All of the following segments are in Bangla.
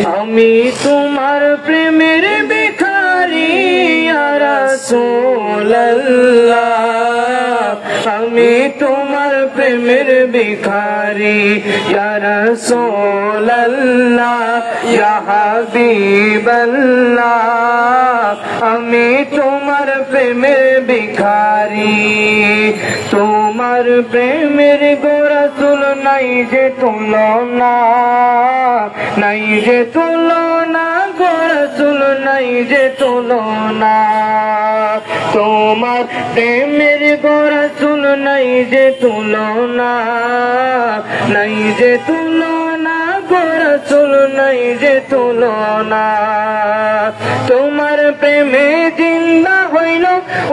আমি তোমার প্রেমের ভিখারি ইয়া রাসূলুল্লাহ আমি তোমার প্রেমের ভিখারি ইয়া রাসূলুল্লাহ ইয়া হাবিবাল্লাহ আমি তোমার প্রেমের ভিখারি তোমার প্রেমের গো রাসূল নাই যে তুলনা নাই যে তুলনা গো রাসূল নাই যে তুলনা তোমার প্রেমের গো রাসূল নাই যে তুলনা নাই যে তুলনা গো রাসূল নাই যে তুলনা তোমার প্রেমে জিন্দা হইল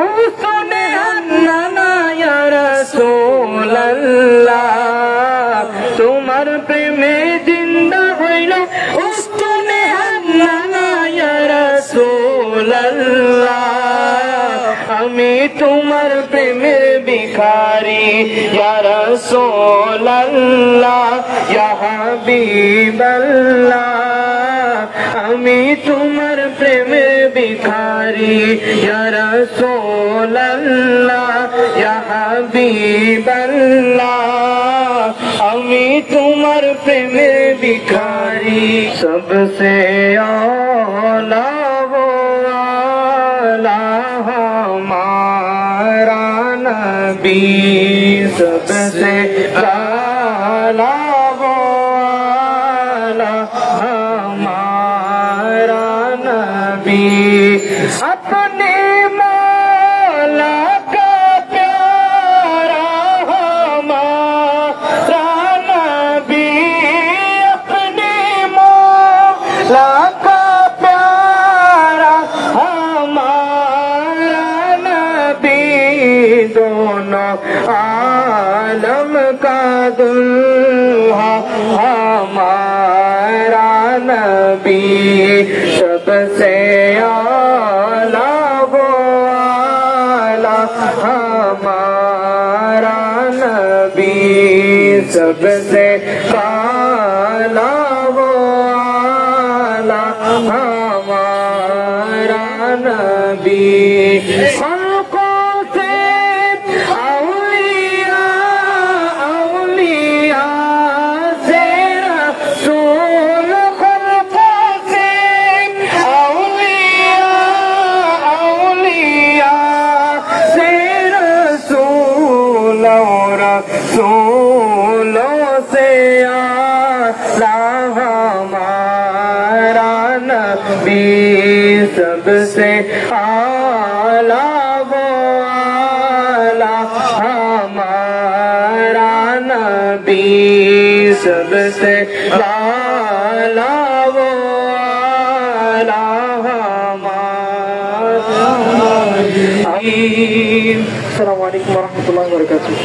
উসনে হান্নানা ইয়া রাসূলুল্লাহ তোমার প্রেমে জিন্দা হইল উসনে হান্নানা ইয়া রাসূলুল্লাহ আমি তোমার প্রেমের ভিখারি ইয়া রাসূলুল্লাহ ইয়া হাবিবাল্লাহ আমি তোমার প্রেমের ভিখারি ইয়া রাসূলুল্লাহ ইয়া হাবিবাল্লাহ আমি তোমার প্রেমের ভিখারি सबसे आला वो आला हमारा नबी सबसे आला वो आला हमारा नबी अपने मौला का प्यारा हमारा नबी अपने मौला का प्यारा हमारा नबी दोनों आलम का दुल्हा हमारा नबी सबसे आला वो आला हमारा नबी सबसे आला वो आला हमारा नबी सोलो से आला हमारा नबी सबसे आला वो आला हमारा नबी सबसे आला वो आला हमारा नबी। अस्सलामु अलैकुम वरहमतुल्लाहि वबरकातुहू।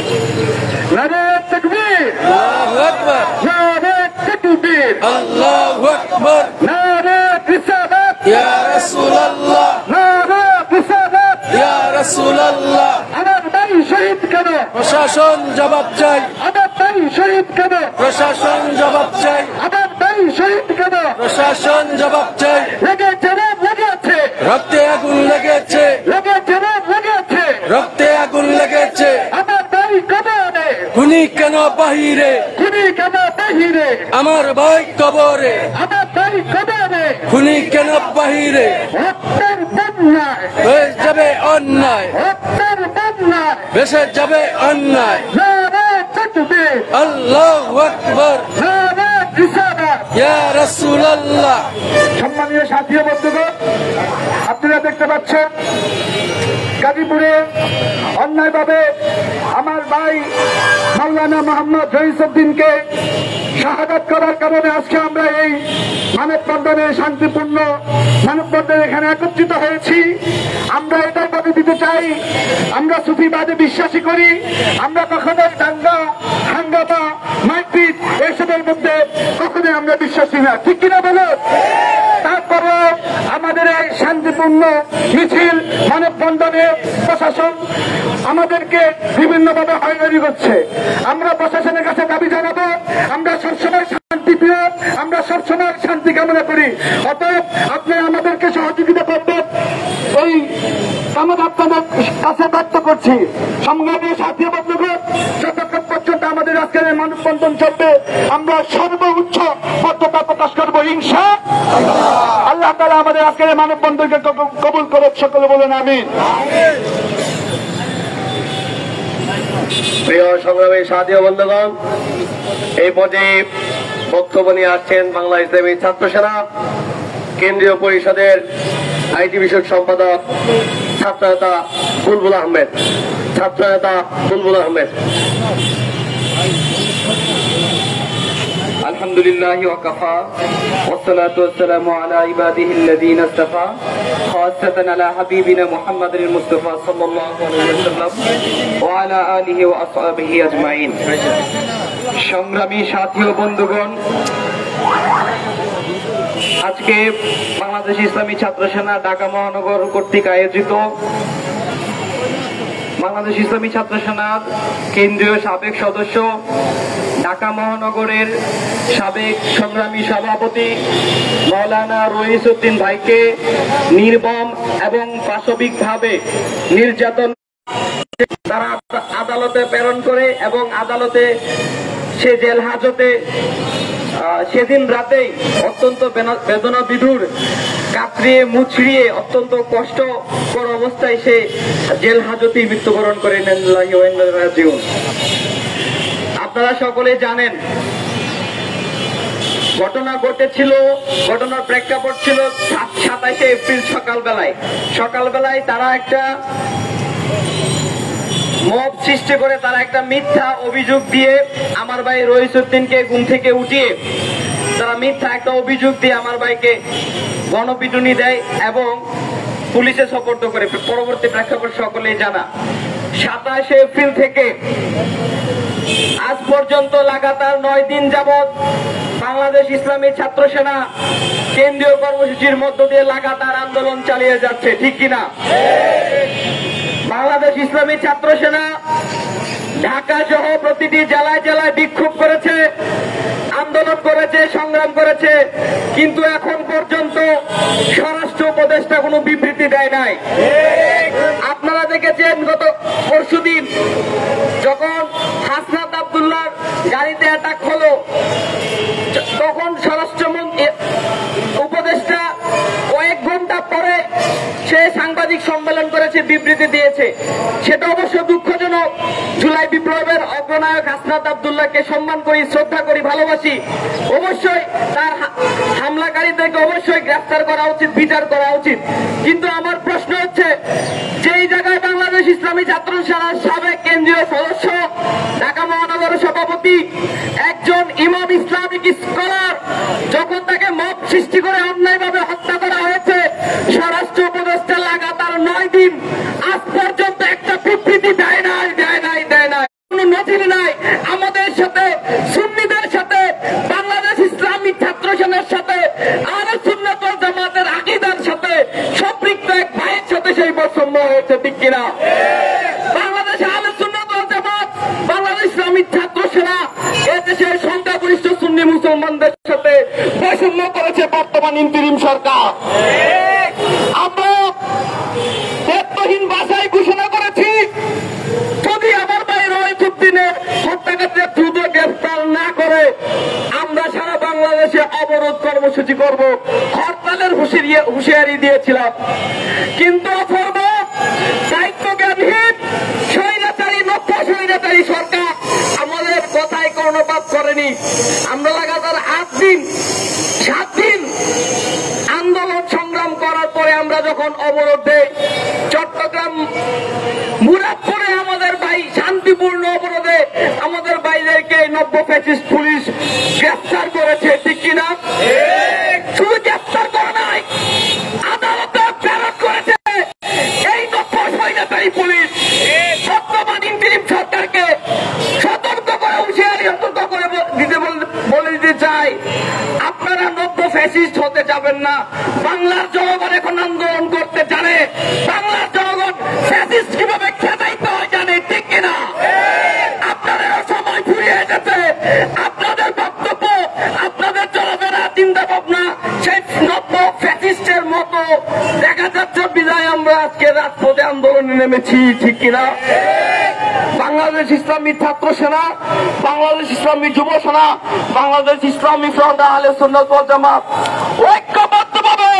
नारे तकबीर अल्लाहु अकबर नारे तकबीर अल्लाहु अकबर नारे रिसालत या रसूलुल्लाह नारे रिसालत या रसूलुल्लाह আমার ভাই শহীদ কেন প্রশাসন জবাব চাই আমার ভাই শহীদ কেন প্রশাসন জবাব চাই আমার ভাই শহীদ কেন প্রশাসন জবাব চাই লেগেছে লেগেছে রক্তে আগুন লেগেছে লেগেছে লেগেছে রক্তে আগুন লেগেছে আমার ভাই কবরে খুনি কেন বাহিরে খুনি কেন বাহিরে আমার ভাই কবরে আমার ভাই কবরে খুনি কেন বাহিরে হত্যার বন্যায় বেশ যাবে অন্যায় হত্যার বন্যায় বেশে যাবে অন্যায় নারে তাকবীর আল্লাহু আকবার নারে রিসালাত ইয়া রাসূলুল্লাহ। সম্মানীয় সাথী ও বন্ধুগণ আপনারা দেখতে পাচ্ছেন গাজীপুরে অন্যায়ভাবে আমার ভাই মাওলানা মোহাম্মদ জহিরুদ্দিনকে শাহাদাত করার কারণে আজকে আমরা এই মানববন্ধনে শান্তিপূর্ণ মানববন্ধনে এখানে একত্রিত হয়েছি। আমরা এটাই দাবি দিতে চাই, আমরা সুফিবাদে বিশ্বাসী করি, আমরা কখনোই দাঙ্গা হাঙ্গামা মারপিট এসবের মধ্যে কখনোই আমরা বিশ্বাসী না, ঠিক কিনা বলো? তারপরে আমাদের এই শান্তিপূর্ণ মিছিল মানববন্ধনে প্রশাসন আমাদেরকে বিভিন্নভাবে হয়রানি করছে। আমরা প্রশাসনের কাছে দাবি জানাবো, আমরা সবসময় শান্তিপ্রিয়, আমরা সবসময় শান্তি কামনা করি। অতএব আপনারা আমাদেরকে সহযোগিতা করবেন, এই কামনা আপনাদের কাছে ব্যক্ত করছি। সংগ্রামী সাথী বন্ধুগণ, যতক্ষণ পর্যন্ত আমাদের আজকের মানববন্ধন চলবে আমরা সর্বোচ্চ বদ্ধতা প্রকাশ করবো ইনশাআল্লাহ। আল্লাহ তাআলা আমাদের আজকের মানববন্ধনকে কবুল করে সকলে বলেন আমিন। প্রিয় সংগ্রামী সাথী বন্ধুগণ, এই পর্যায়ে বক্তব্য নিয়ে আসছেন বাংলা ইসলামী ছাত্র সেনা কেন্দ্রীয় পরিষদের আইটি বিষয়ক সম্পাদক ছাত্রনেতা বুলবুল আহমেদ। আলহামদুলিল্লাহি ওয়া কাফা ওয়াসসালাতু ওয়াসসালামু আলা ইবাদিহিল্লাযীনা ইসতাফা খাসাতান আলা হাবিবিনা মুহাম্মাদিল মুস্তাফা সাল্লাল্লাহু আলাইহি ওয়াসাল্লাম ওয়া আলা আলিহি ওয়া আসহাবিহি আজমাইন। সংগ্রামী সাথী ও বন্ধুগণ, আজকে বাংলাদেশ ইসলামী ছাত্র সেনা ঢাকা মহানগর কর্তৃক আয়োজিত বাংলাদেশ ইসলামী ছাত্র সেনার কেন্দ্রীয় সাবেক সদস্য, ঢাকা মহানগরের সাবেক সংগ্রামী সভাপতি মাওলানা রইসউদ্দিন ভাইকে নির্মম এবং পাশবিকভাবে নির্যাতন তারা আদালতে প্রেরণ করে এবং আদালতে সে জেল হাজতে সেদিন রাতেই অত্যন্ত বেদনা বিধুর কাতরিয়ে মুচড়িয়ে অত্যন্ত কষ্টকর অবস্থায় সে জেল হাজতেই মৃত্যুবরণ করে। আপনারা সকলে জানেন ঘটনা ঘটেছিল, ঘটনার প্রেক্ষাপট ছিল 27 এপ্রিল সকালবেলায় তারা একটা মব সৃষ্টি করে তারা একটা মিথ্যা অভিযোগ দিয়ে আমার ভাই রইসউদ্দিনকে ঘুম থেকে উঠিয়ে তারা মিথ্যা একটা অভিযোগ দিয়ে আমার ভাইকে গণপিটুনি দেয় এবং পুলিশে সোপর্দ করে। পরবর্তী প্রেক্ষাপট সকলেই জানা। 27 এপ্রিল থেকে আজ পর্যন্ত লাগাতার 9 দিন যাবৎ বাংলাদেশ ইসলামী ছাত্র সেনা কেন্দ্রীয় কর্মসূচির মধ্য দিয়ে লাগাতার আন্দোলন চালিয়ে যাচ্ছে, ঠিক কিনা? বাংলাদেশ ইসলামী ছাত্র সেনা ঢাকা সহ প্রতিটি জেলায় জেলায় বিক্ষোভ করেছে, আন্দোলন করেছে, সংগ্রাম করেছে, কিন্তু এখন পর্যন্ত স্বরাষ্ট্র উপদেষ্টা কোনো বিবৃতি দেয় নাই। আপনারা দেখেছেন গত পরশুদিন যখন হাসনাত আব্দুল্লাহর গাড়িতে অ্যাটাক হলো, তখন স্বরাষ্ট্রমন্ত্রী উপদেষ্টা কয়েক ঘন্টা পরে সে সাংবাদিক সম্মেলন করেছে, বিবৃতি দিয়েছে। সেটা অবশ্য দুঃখজনক। জুলাই বিপ্লবের অগ্রনায়ক হাসনাত আব্দুল্লাহকে সম্মান করি, শ্রদ্ধা করি, ভালোবাসি। অবশ্যই তার হামলাকারীদেরকে অবশ্যই গ্রেফতার করা উচিত, বিচার করা উচিত। কিন্তু আমার প্রশ্ন হচ্ছে, যেই জায়গায় বাংলাদেশ ইসলামী ছাত্র সেনার সাবেক কেন্দ্রীয় সদস্য, ঢাকা মহানগরের সভাপতি, একজন ইমাম ইসলামিক স্কলার, যখন তাকে মব সৃষ্টি করে অন্যায়ভাবে হত্যা করা হয়েছে, স্বরাষ্ট্র উপদেষ্টা লাগাতার 9 দিন আজ পর্যন্ত একটা বিবৃতি দেয় নাই। কোনো নজির নাই। আমাদের সাথে, সুন্নিদের সাথে, বাংলাদেশ ইসলামী ছাত্র সেনার সাথে, আহলে সুন্নাত ওয়াল জামাতের আকীদার সাথে সম্পৃক্ত এক ভাইয়ের সাথে সেই বৈষম্য হয়েছে, ঠিক কিনা? বাংলাদেশ আহলে সুন্নাত ওয়াল জামাত, বাংলাদেশ ইসলামী ছাত্র সেনা এদেশের সংখ্যাগরিষ্ঠ সুন্নি মুসলমানদের সাথে বৈষম্য করেছে বর্তমান ইন্তিরিম সরকার। আমরা দায়িত্বহীন ভাষায় ঘোষণা করেছি, যদি আমার ভাই রইসউদ্দিনের হত্যাকারীরা দ্রুত গ্রেফতার না করে আমরা সারা বাংলাদেশে অবরোধ কর্মসূচি করব, হরতালের হুঁশিয়ারি দিয়েছিলাম। কিন্তু অপূর্ব দায়িত্বজ্ঞানহীন স্বৈরাচারী, নব্য স্বৈরাচারী সরকার আমাদের কথায় কর্ণপাত করেনি। আমরা লাগাতার 7 দিন আন্দোলন সংগ্রাম করার পরে আমরা যখন অবরোধ দেই, চট্টগ্রাম মুরাদপুরে আমাদের ভাই শান্তিপূর্ণ অবরোধে আমাদের ভাইদেরকে নব্য ফ্যাসিস্ট পুলিশ গ্রেফতার করেছে, ঠিক কিনা? শুধু গ্রেফতার করে নাই, আদালতে প্রেরণ করেছে এই নব্য স্বৈরাচারী পুলিশ। বর্তমান ইন্তিরিম সরকারকে সতর্ক করে, হুঁশিয়ারি সতর্ক করে বলে দিতে চাই, আপনারা নব্য ফ্যাসিস্ট হতে যাবেন না। বাংলার জনগণ এখন আন্দোলন করতে জানে, বাংলার জনগণ ফ্যাসিস্ট কিভাবে খেদাইতে হয় জানে, ঠিক কিনা? আপনাদের সময় ফুরিয়ে গেছে। আপনাদের বক্তব্য, আপনাদের চলাফেরা, চিন্তা ভাবনা দেখা যাচ্ছে বিদায় আমরা আজকে রাজপথে আন্দোলনে নেমেছি, ঠিক কিনা? বাংলাদেশ ইসলামী ছাত্র সেনা, বাংলাদেশ ইসলামী যুব সেনা, বাংলাদেশ ইসলামী ফ্রন্ট আহলে সুন্নাত ওয়াল জামাত ঐক্যবদ্ধভাবে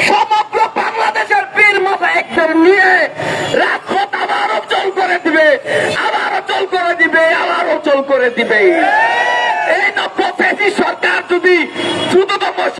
সমগ্র বাংলাদেশের পীর মাশায়েখদের নিয়ে রাজপথ আবার অচল করে দিবে, আবার অচল করে দিবে, আবার অচল করে দিবে।